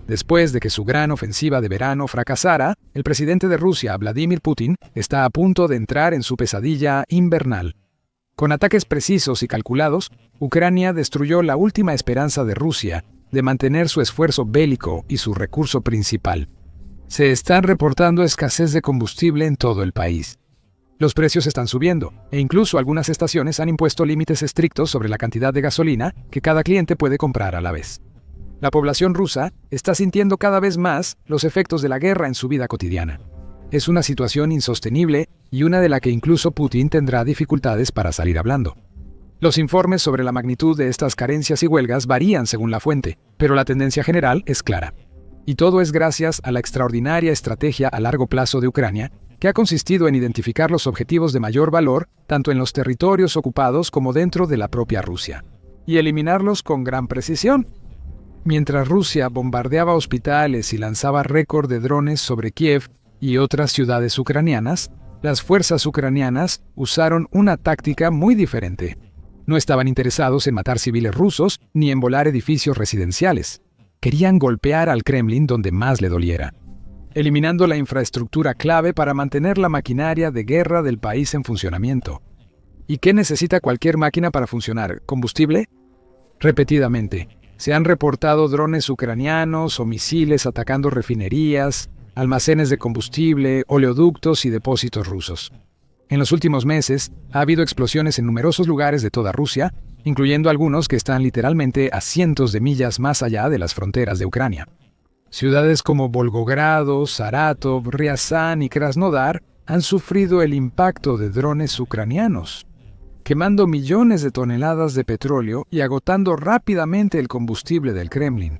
Después de que su gran ofensiva de verano fracasara, el presidente de Rusia, Vladimir Putin, está a punto de entrar en su pesadilla invernal. Con ataques precisos y calculados, Ucrania destruyó la última esperanza de Rusia de mantener su esfuerzo bélico y su recurso principal. Se están reportando escasez de combustible en todo el país. Los precios están subiendo, e incluso algunas estaciones han impuesto límites estrictos sobre la cantidad de gasolina que cada cliente puede comprar a la vez. La población rusa está sintiendo cada vez más los efectos de la guerra en su vida cotidiana. Es una situación insostenible y una de la que incluso Putin tendrá dificultades para salir hablando. Los informes sobre la magnitud de estas carencias y huelgas varían según la fuente, pero la tendencia general es clara. Y todo es gracias a la extraordinaria estrategia a largo plazo de Ucrania, que ha consistido en identificar los objetivos de mayor valor tanto en los territorios ocupados como dentro de la propia Rusia, y eliminarlos con gran precisión. Mientras Rusia bombardeaba hospitales y lanzaba récord de drones sobre Kiev y otras ciudades ucranianas, las fuerzas ucranianas usaron una táctica muy diferente. No estaban interesados en matar civiles rusos ni en volar edificios residenciales. Querían golpear al Kremlin donde más le doliera, eliminando la infraestructura clave para mantener la maquinaria de guerra del país en funcionamiento. ¿Y qué necesita cualquier máquina para funcionar? ¿Combustible? Repetidamente, se han reportado drones ucranianos o misiles atacando refinerías, almacenes de combustible, oleoductos y depósitos rusos. En los últimos meses, ha habido explosiones en numerosos lugares de toda Rusia, incluyendo algunos que están literalmente a cientos de millas más allá de las fronteras de Ucrania. Ciudades como Volgogrado, Saratov, Ryazán y Krasnodar han sufrido el impacto de drones ucranianos, quemando millones de toneladas de petróleo y agotando rápidamente el combustible del Kremlin.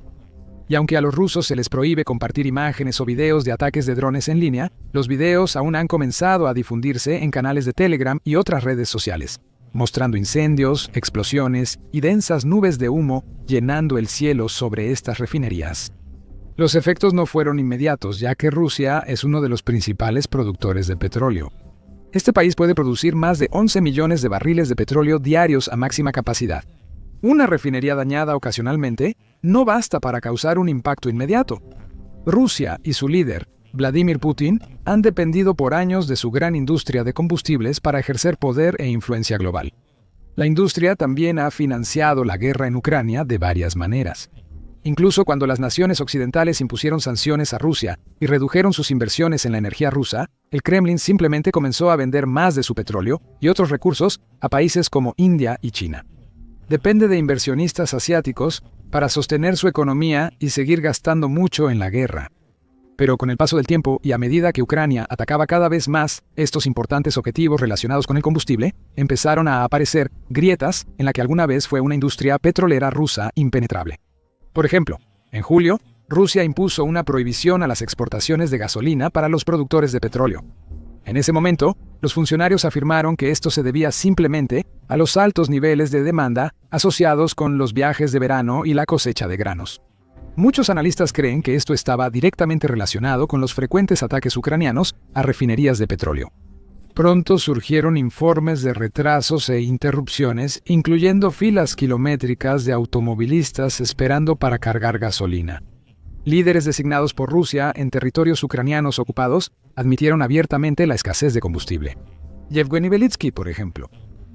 Y aunque a los rusos se les prohíbe compartir imágenes o videos de ataques de drones en línea, los videos aún han comenzado a difundirse en canales de Telegram y otras redes sociales, mostrando incendios, explosiones y densas nubes de humo llenando el cielo sobre estas refinerías. Los efectos no fueron inmediatos, ya que Rusia es uno de los principales productores de petróleo. Este país puede producir más de 11 millones de barriles de petróleo diarios a máxima capacidad. Una refinería dañada ocasionalmente no basta para causar un impacto inmediato. Rusia y su líder, Vladimir Putin, han dependido por años de su gran industria de combustibles para ejercer poder e influencia global. La industria también ha financiado la guerra en Ucrania de varias maneras. Incluso cuando las naciones occidentales impusieron sanciones a Rusia y redujeron sus inversiones en la energía rusa, el Kremlin simplemente comenzó a vender más de su petróleo y otros recursos a países como India y China. Depende de inversionistas asiáticos para sostener su economía y seguir gastando mucho en la guerra. Pero con el paso del tiempo y a medida que Ucrania atacaba cada vez más estos importantes objetivos relacionados con el combustible, empezaron a aparecer grietas en la que alguna vez fue una industria petrolera rusa impenetrable. Por ejemplo, en julio, Rusia impuso una prohibición a las exportaciones de gasolina para los productores de petróleo. En ese momento, los funcionarios afirmaron que esto se debía simplemente a los altos niveles de demanda asociados con los viajes de verano y la cosecha de granos. Muchos analistas creen que esto estaba directamente relacionado con los frecuentes ataques ucranianos a refinerías de petróleo. Pronto surgieron informes de retrasos e interrupciones, incluyendo filas kilométricas de automovilistas esperando para cargar gasolina. Líderes designados por Rusia en territorios ucranianos ocupados admitieron abiertamente la escasez de combustible. Yevgeny Belitsky, por ejemplo,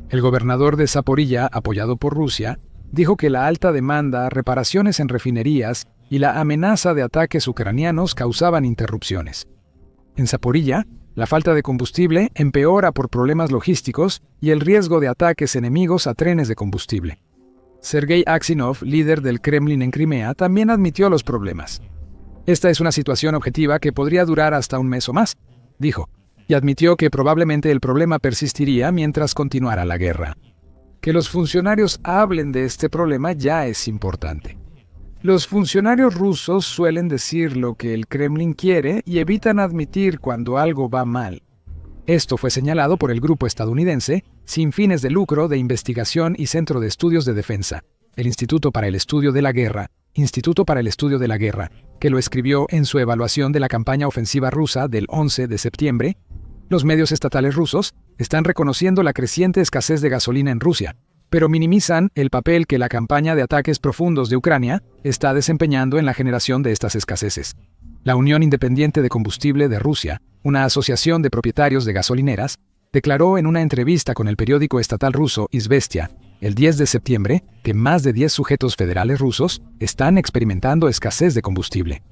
el gobernador de Zaporilla, apoyado por Rusia, dijo que la alta demanda, reparaciones en refinerías y la amenaza de ataques ucranianos causaban interrupciones. En Zaporilla, la falta de combustible empeora por problemas logísticos y el riesgo de ataques enemigos a trenes de combustible. Sergei Aksinov, líder del Kremlin en Crimea, también admitió los problemas. Esta es una situación objetiva que podría durar hasta un mes o más, dijo, y admitió que probablemente el problema persistiría mientras continuara la guerra. Que los funcionarios hablen de este problema ya es importante. Los funcionarios rusos suelen decir lo que el Kremlin quiere y evitan admitir cuando algo va mal. Esto fue señalado por el grupo estadounidense, sin fines de lucro de investigación y Centro de Estudios de Defensa, el Instituto para el Estudio de la Guerra, que lo escribió en su evaluación de la campaña ofensiva rusa del 11 de septiembre. Los medios estatales rusos están reconociendo la creciente escasez de gasolina en Rusia, pero minimizan el papel que la campaña de ataques profundos de Ucrania está desempeñando en la generación de estas escaseces. La Unión Independiente de Combustible de Rusia, una asociación de propietarios de gasolineras, declaró en una entrevista con el periódico estatal ruso Izvestia el 10 de septiembre que más de 10 sujetos federales rusos están experimentando escasez de combustible,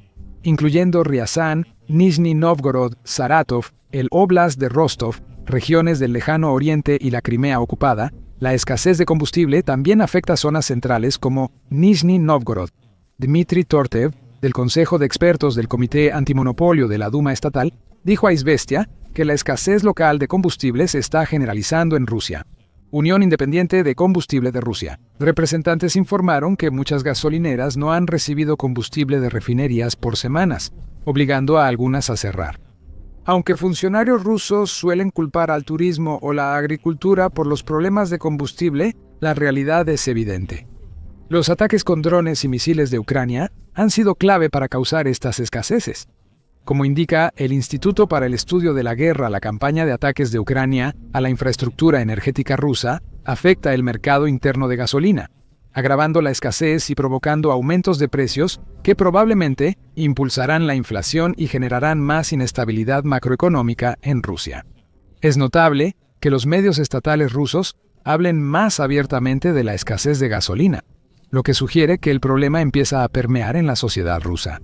incluyendo Ryazan, Nizhny Novgorod, Saratov, el Oblast de Rostov, regiones del lejano oriente y la Crimea ocupada. La escasez de combustible también afecta zonas centrales como Nizhny Novgorod. Dmitry Tortev, del Consejo de Expertos del Comité Antimonopolio de la Duma Estatal, dijo a Izvestia que la escasez local de combustible se está generalizando en Rusia. Unión Independiente de Combustible de Rusia. Representantes informaron que muchas gasolineras no han recibido combustible de refinerías por semanas, obligando a algunas a cerrar. Aunque funcionarios rusos suelen culpar al turismo o la agricultura por los problemas de combustible, la realidad es evidente. Los ataques con drones y misiles de Ucrania han sido clave para causar estas escaseces. Como indica el Instituto para el Estudio de la Guerra, la campaña de ataques de Ucrania a la infraestructura energética rusa afecta el mercado interno de gasolina, agravando la escasez y provocando aumentos de precios que probablemente impulsarán la inflación y generarán más inestabilidad macroeconómica en Rusia. Es notable que los medios estatales rusos hablen más abiertamente de la escasez de gasolina, lo que sugiere que el problema empieza a permear en la sociedad rusa.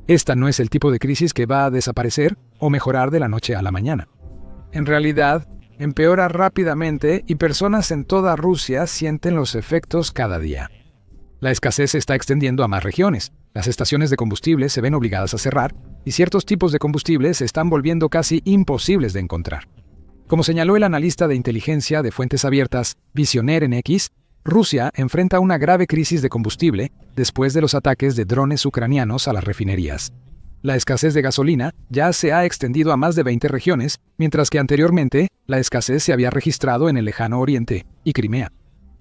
Esta no es el tipo de crisis que va a desaparecer o mejorar de la noche a la mañana. En realidad, empeora rápidamente y personas en toda Rusia sienten los efectos cada día. La escasez se está extendiendo a más regiones. Las estaciones de combustible se ven obligadas a cerrar y ciertos tipos de combustible se están volviendo casi imposibles de encontrar. Como señaló el analista de inteligencia de fuentes abiertas Visionaire en X, Rusia enfrenta una grave crisis de combustible después de los ataques de drones ucranianos a las refinerías. La escasez de gasolina ya se ha extendido a más de 20 regiones, mientras que anteriormente la escasez se había registrado en el lejano oriente y Crimea.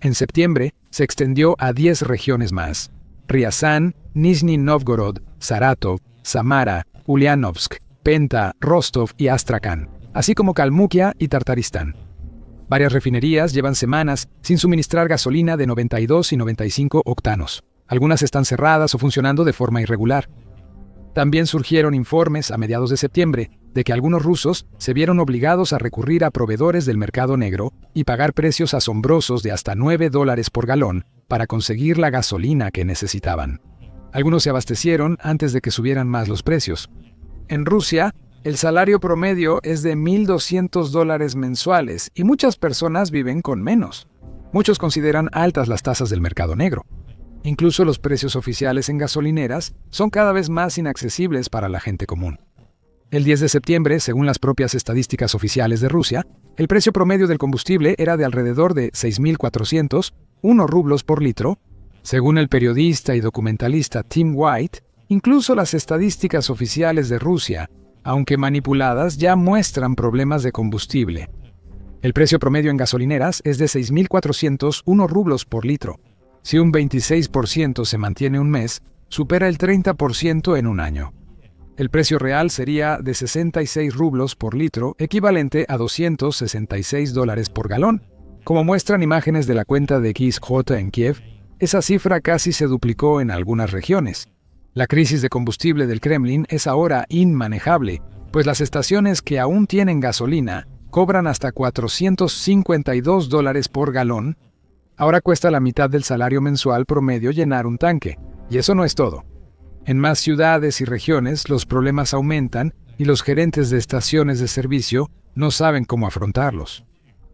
En septiembre se extendió a 10 regiones más: Ryazan, Nizhny Novgorod, Saratov, Samara, Ulyanovsk, Penta, Rostov y Astrakhan, así como Kalmukia y Tartaristán. Varias refinerías llevan semanas sin suministrar gasolina de 92 y 95 octanos. Algunas están cerradas o funcionando de forma irregular. También surgieron informes a mediados de septiembre de que algunos rusos se vieron obligados a recurrir a proveedores del mercado negro y pagar precios asombrosos de hasta $9 por galón para conseguir la gasolina que necesitaban. Algunos se abastecieron antes de que subieran más los precios. En Rusia, el salario promedio es de $1,200 mensuales y muchas personas viven con menos. Muchos consideran altas las tasas del mercado negro. Incluso los precios oficiales en gasolineras son cada vez más inaccesibles para la gente común. El 10 de septiembre, según las propias estadísticas oficiales de Rusia, el precio promedio del combustible era de alrededor de 6.401 rublos por litro. Según el periodista y documentalista Tim White, incluso las estadísticas oficiales de Rusia, aunque manipuladas, ya muestran problemas de combustible. El precio promedio en gasolineras es de 6.401 rublos por litro. Si un 26% se mantiene un mes, supera el 30% en un año. El precio real sería de 66 rublos por litro, equivalente a $266 por galón. Como muestran imágenes de la cuenta de XJ en Kiev, esa cifra casi se duplicó en algunas regiones. La crisis de combustible del Kremlin es ahora inmanejable, pues las estaciones que aún tienen gasolina cobran hasta $452 por galón. Ahora cuesta la mitad del salario mensual promedio llenar un tanque, y eso no es todo. En más ciudades y regiones los problemas aumentan y los gerentes de estaciones de servicio no saben cómo afrontarlos.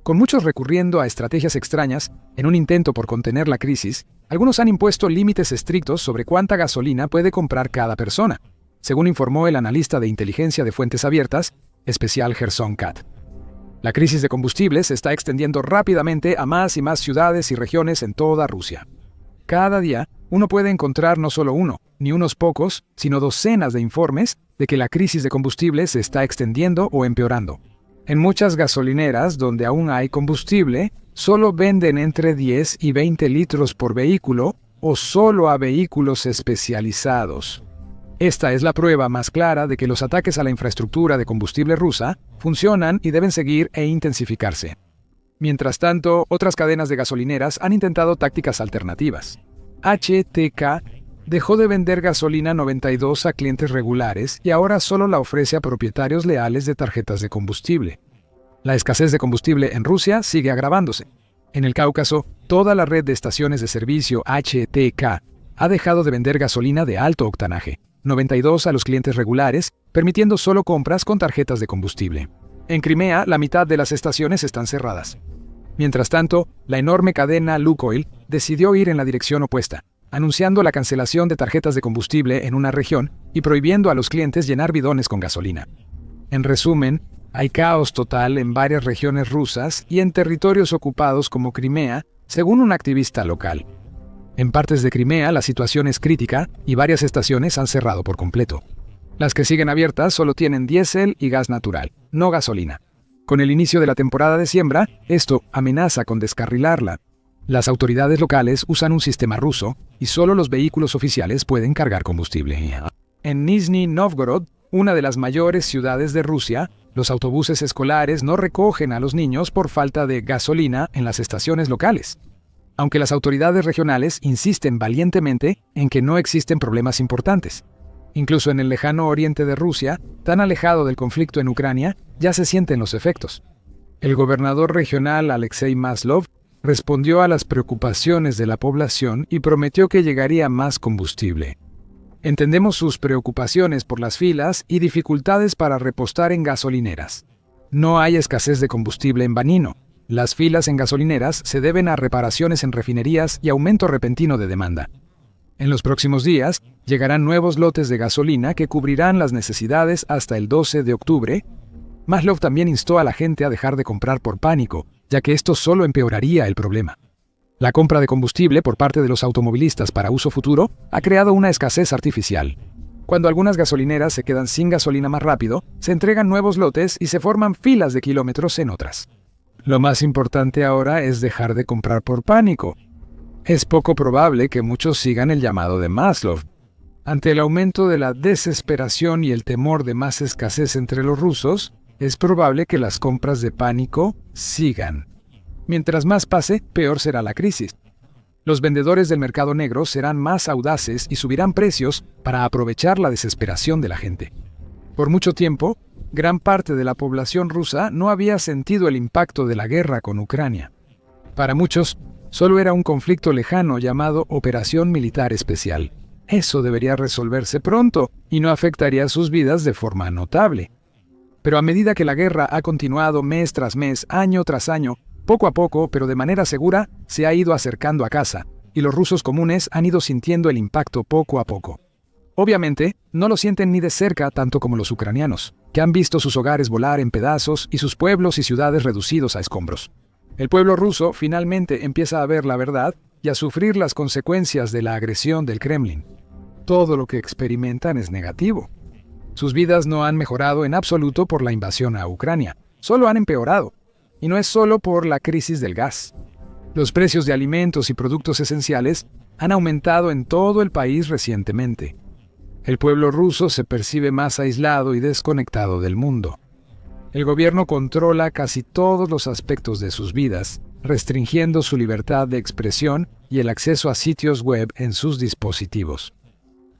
Con muchos recurriendo a estrategias extrañas en un intento por contener la crisis, algunos han impuesto límites estrictos sobre cuánta gasolina puede comprar cada persona, según informó el analista de inteligencia de fuentes abiertas, Special Gerson Kat. La crisis de combustible se está extendiendo rápidamente a más y más ciudades y regiones en toda Rusia. Cada día, uno puede encontrar no solo uno, ni unos pocos, sino docenas de informes de que la crisis de combustible se está extendiendo o empeorando. En muchas gasolineras donde aún hay combustible, solo venden entre 10 y 20 litros por vehículo o solo a vehículos especializados. Esta es la prueba más clara de que los ataques a la infraestructura de combustible rusa funcionan y deben seguir e intensificarse. Mientras tanto, otras cadenas de gasolineras han intentado tácticas alternativas. HTK dejó de vender gasolina 92 a clientes regulares y ahora solo la ofrece a propietarios leales de tarjetas de combustible. La escasez de combustible en Rusia sigue agravándose. En el Cáucaso, toda la red de estaciones de servicio HTK ha dejado de vender gasolina de alto octanaje, 92 a los clientes regulares, permitiendo solo compras con tarjetas de combustible. En Crimea, la mitad de las estaciones están cerradas. Mientras tanto, la enorme cadena Lukoil decidió ir en la dirección opuesta, anunciando la cancelación de tarjetas de combustible en una región y prohibiendo a los clientes llenar bidones con gasolina. En resumen, hay caos total en varias regiones rusas y en territorios ocupados como Crimea, según un activista local. En partes de Crimea la situación es crítica y varias estaciones han cerrado por completo. Las que siguen abiertas solo tienen diésel y gas natural, no gasolina. Con el inicio de la temporada de siembra, esto amenaza con descarrilarla. Las autoridades locales usan un sistema ruso y solo los vehículos oficiales pueden cargar combustible. En Nizhny Novgorod, una de las mayores ciudades de Rusia, los autobuses escolares no recogen a los niños por falta de gasolina en las estaciones locales. Aunque las autoridades regionales insisten valientemente en que no existen problemas importantes. Incluso en el lejano oriente de Rusia, tan alejado del conflicto en Ucrania, ya se sienten los efectos. El gobernador regional Alexei Maslov respondió a las preocupaciones de la población y prometió que llegaría más combustible. Entendemos sus preocupaciones por las filas y dificultades para repostar en gasolineras. No hay escasez de combustible en Vanino. Las filas en gasolineras se deben a reparaciones en refinerías y aumento repentino de demanda. En los próximos días, llegarán nuevos lotes de gasolina que cubrirán las necesidades hasta el 12 de octubre. Maslov también instó a la gente a dejar de comprar por pánico, ya que esto solo empeoraría el problema. La compra de combustible por parte de los automovilistas para uso futuro ha creado una escasez artificial. Cuando algunas gasolineras se quedan sin gasolina más rápido, se entregan nuevos lotes y se forman filas de kilómetros en otras. Lo más importante ahora es dejar de comprar por pánico. Es poco probable que muchos sigan el llamado de Maslov. Ante el aumento de la desesperación y el temor de más escasez entre los rusos, es probable que las compras de pánico sigan. Mientras más pase, peor será la crisis. Los vendedores del mercado negro serán más audaces y subirán precios para aprovechar la desesperación de la gente. Por mucho tiempo, gran parte de la población rusa no había sentido el impacto de la guerra con Ucrania. Para muchos, solo era un conflicto lejano llamado Operación Militar Especial. Eso debería resolverse pronto y no afectaría sus vidas de forma notable. Pero a medida que la guerra ha continuado mes tras mes, año tras año, poco a poco, pero de manera segura, se ha ido acercando a casa, y los rusos comunes han ido sintiendo el impacto poco a poco. Obviamente, no lo sienten ni de cerca tanto como los ucranianos, que han visto sus hogares volar en pedazos y sus pueblos y ciudades reducidos a escombros. El pueblo ruso finalmente empieza a ver la verdad y a sufrir las consecuencias de la agresión del Kremlin. Todo lo que experimentan es negativo. Sus vidas no han mejorado en absoluto por la invasión a Ucrania, solo han empeorado. Y no es solo por la crisis del gas. Los precios de alimentos y productos esenciales han aumentado en todo el país recientemente. El pueblo ruso se percibe más aislado y desconectado del mundo. El gobierno controla casi todos los aspectos de sus vidas, restringiendo su libertad de expresión y el acceso a sitios web en sus dispositivos.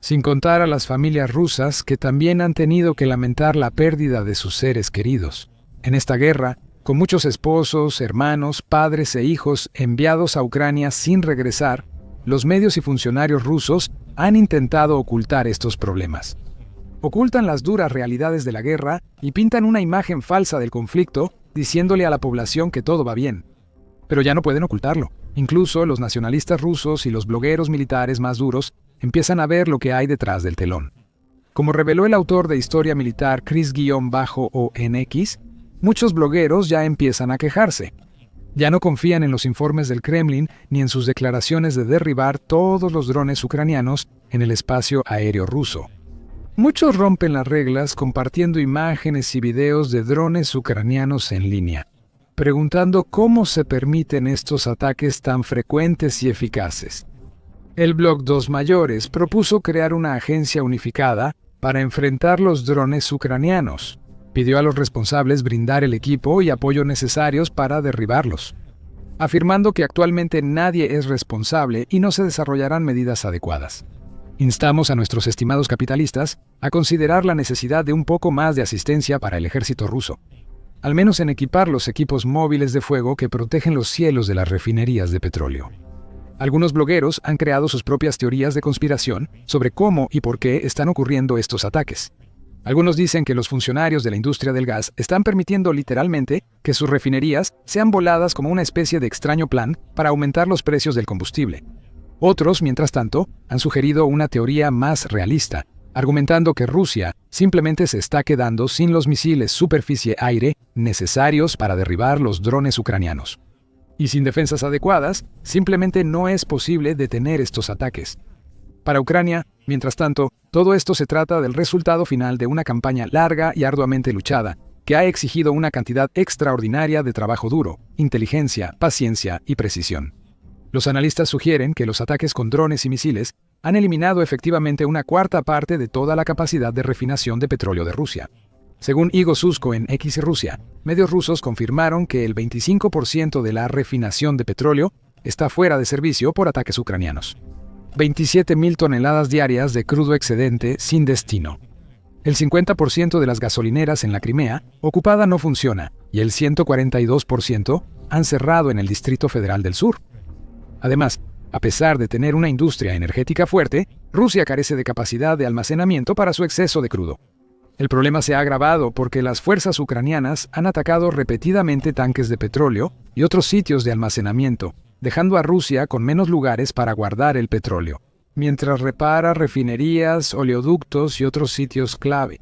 Sin contar a las familias rusas que también han tenido que lamentar la pérdida de sus seres queridos. En esta guerra, con muchos esposos, hermanos, padres e hijos enviados a Ucrania sin regresar, los medios y funcionarios rusos han intentado ocultar estos problemas. Ocultan las duras realidades de la guerra y pintan una imagen falsa del conflicto, diciéndole a la población que todo va bien. Pero ya no pueden ocultarlo. Incluso los nacionalistas rusos y los blogueros militares más duros empiezan a ver lo que hay detrás del telón. Como reveló el autor de Historia Militar Chris-ONX, muchos blogueros ya empiezan a quejarse. Ya no confían en los informes del Kremlin ni en sus declaraciones de derribar todos los drones ucranianos en el espacio aéreo ruso. Muchos rompen las reglas compartiendo imágenes y videos de drones ucranianos en línea, preguntando cómo se permiten estos ataques tan frecuentes y eficaces. El blog Dos Mayores propuso crear una agencia unificada para enfrentar los drones ucranianos. Pidió a los responsables brindar el equipo y apoyo necesarios para derribarlos, afirmando que actualmente nadie es responsable y no se desarrollarán medidas adecuadas. Instamos a nuestros estimados capitalistas a considerar la necesidad de un poco más de asistencia para el ejército ruso, al menos en equipar los equipos móviles de fuego que protegen los cielos de las refinerías de petróleo. Algunos blogueros han creado sus propias teorías de conspiración sobre cómo y por qué están ocurriendo estos ataques. Algunos dicen que los funcionarios de la industria del gas están permitiendo literalmente que sus refinerías sean voladas como una especie de extraño plan para aumentar los precios del combustible. Otros, mientras tanto, han sugerido una teoría más realista, argumentando que Rusia simplemente se está quedando sin los misiles superficie-aire necesarios para derribar los drones ucranianos. Y sin defensas adecuadas, simplemente no es posible detener estos ataques. Para Ucrania, mientras tanto, todo esto se trata del resultado final de una campaña larga y arduamente luchada, que ha exigido una cantidad extraordinaria de trabajo duro, inteligencia, paciencia y precisión. Los analistas sugieren que los ataques con drones y misiles han eliminado efectivamente una cuarta parte de toda la capacidad de refinación de petróleo de Rusia. Según Igor Susko en X Rusia, medios rusos confirmaron que el 25% de la refinación de petróleo está fuera de servicio por ataques ucranianos. 27.000 toneladas diarias de crudo excedente sin destino. El 50% de las gasolineras en la Crimea ocupada no funciona y el 142% han cerrado en el Distrito Federal del Sur. Además, a pesar de tener una industria energética fuerte, Rusia carece de capacidad de almacenamiento para su exceso de crudo. El problema se ha agravado porque las fuerzas ucranianas han atacado repetidamente tanques de petróleo y otros sitios de almacenamiento, dejando a Rusia con menos lugares para guardar el petróleo, mientras repara refinerías, oleoductos y otros sitios clave.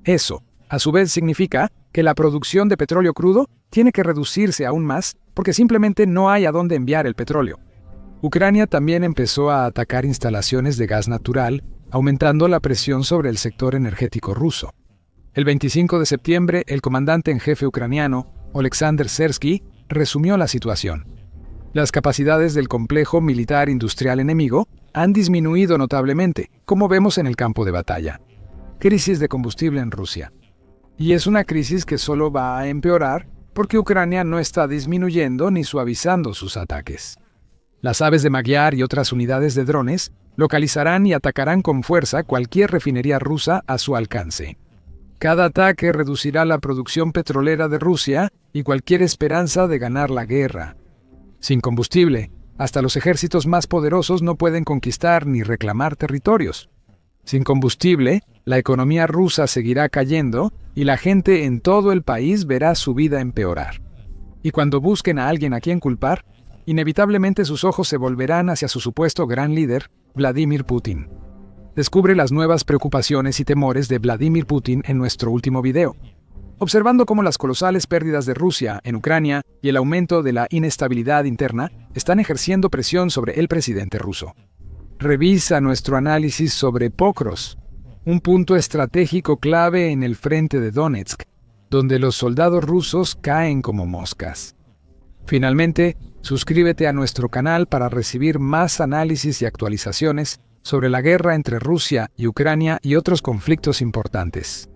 Eso, a su vez, significa que la producción de petróleo crudo tiene que reducirse aún más porque simplemente no hay a dónde enviar el petróleo. Ucrania también empezó a atacar instalaciones de gas natural, aumentando la presión sobre el sector energético ruso. El 25 de septiembre, el comandante en jefe ucraniano, Oleksandr Sersky, resumió la situación. Las capacidades del complejo militar industrial enemigo han disminuido notablemente, como vemos en el campo de batalla. Crisis de combustible en Rusia. Y es una crisis que solo va a empeorar porque Ucrania no está disminuyendo ni suavizando sus ataques. Las aves de Magyar y otras unidades de drones localizarán y atacarán con fuerza cualquier refinería rusa a su alcance. Cada ataque reducirá la producción petrolera de Rusia y cualquier esperanza de ganar la guerra. Sin combustible, hasta los ejércitos más poderosos no pueden conquistar ni reclamar territorios. Sin combustible, la economía rusa seguirá cayendo y la gente en todo el país verá su vida empeorar. Y cuando busquen a alguien a quien culpar, inevitablemente sus ojos se volverán hacia su supuesto gran líder, Vladimir Putin. Descubre las nuevas preocupaciones y temores de Vladimir Putin en nuestro último video, observando cómo las colosales pérdidas de Rusia en Ucrania y el aumento de la inestabilidad interna están ejerciendo presión sobre el presidente ruso. Revisa nuestro análisis sobre Pokros, un punto estratégico clave en el frente de Donetsk, donde los soldados rusos caen como moscas. Finalmente, suscríbete a nuestro canal para recibir más análisis y actualizaciones sobre la guerra entre Rusia y Ucrania y otros conflictos importantes.